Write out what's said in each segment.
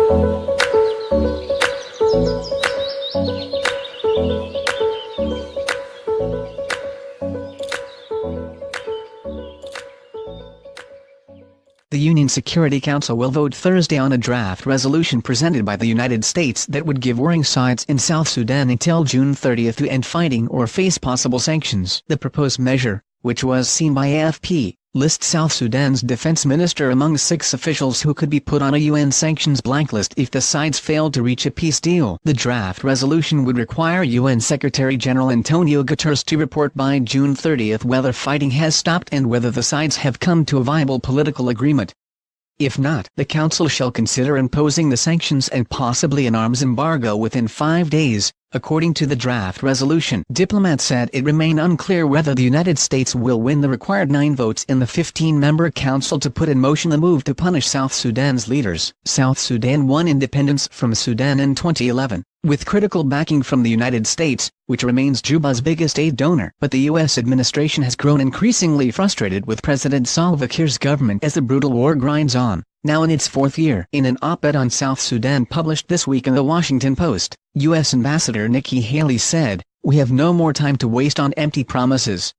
The UN Security Council will vote Thursday on a draft resolution presented by the United States that would give warring sides in South Sudan until June 30 to end fighting or face possible sanctions. The proposed measure, which was seen by AFP, lists South Sudan's defense minister among 6 officials who could be put on a UN sanctions blacklist if the sides failed to reach a peace deal. The draft resolution would require UN Secretary-General Antonio Guterres to report by June 30 whether fighting has stopped and whether the sides have come to a viable political agreement. If not, the Council shall consider imposing the sanctions and possibly an arms embargo within 5 days, according to the draft resolution. Diplomats said it remained unclear whether the United States will win the required 9 votes in the 15-member Council to put in motion the move to punish South Sudan's leaders. South Sudan won independence from Sudan in 2011, with critical backing from the United States, which remains Juba's biggest aid donor. But the U.S. administration has grown increasingly frustrated with President Salva Kiir's government as the brutal war grinds on, now in its 4th year. In an op-ed on South Sudan published this week in The Washington Post, U.S. Ambassador Nikki Haley said, "We have no more time to waste on empty promises."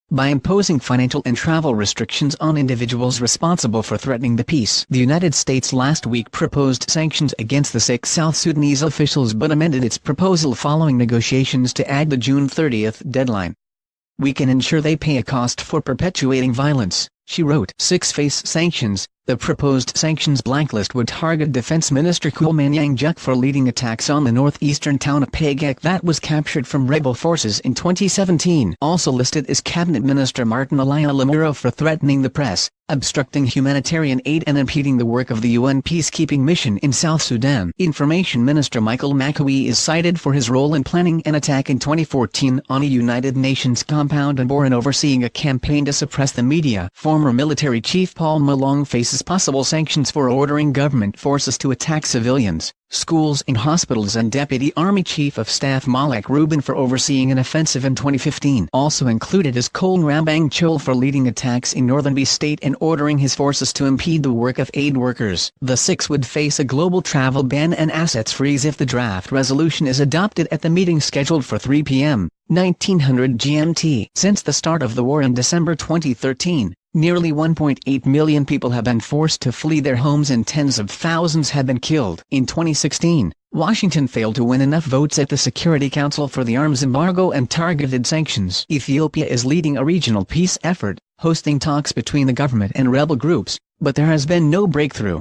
By imposing financial and travel restrictions on individuals responsible for threatening the peace, the United States last week proposed sanctions against the 6 South Sudanese officials but amended its proposal following negotiations to add the June 30 deadline. "We can ensure they pay a cost for perpetuating violence," she wrote. 6 face sanctions. The proposed sanctions blacklist would target Defense Minister Kulmanyang Juk for leading attacks on the northeastern town of Pagak that was captured from rebel forces in 2017. Also listed is Cabinet Minister Martin Alaya Lamuro for threatening the press, obstructing humanitarian aid and impeding the work of the UN peacekeeping mission in South Sudan. Information Minister Michael McAwee is cited for his role in planning an attack in 2014 on a United Nations compound in Bor and overseeing a campaign to suppress the media. Former military chief Paul Malong faces possible sanctions for ordering government forces to attack civilians, schools and hospitals, and Deputy Army Chief of Staff Malek Rubin for overseeing an offensive in 2015. Also included is Kol Rambang Chol for leading attacks in Northern B State and ordering his forces to impede the work of aid workers. The 6 would face a global travel ban and assets freeze if the draft resolution is adopted at the meeting scheduled for 3 p.m. 1900 GMT. Since the start of the war in December 2013, nearly 1.8 million people have been forced to flee their homes and tens of thousands have been killed. In 2016, Washington failed to win enough votes at the Security Council for the arms embargo and targeted sanctions. Ethiopia is leading a regional peace effort, hosting talks between the government and rebel groups, but there has been no breakthrough.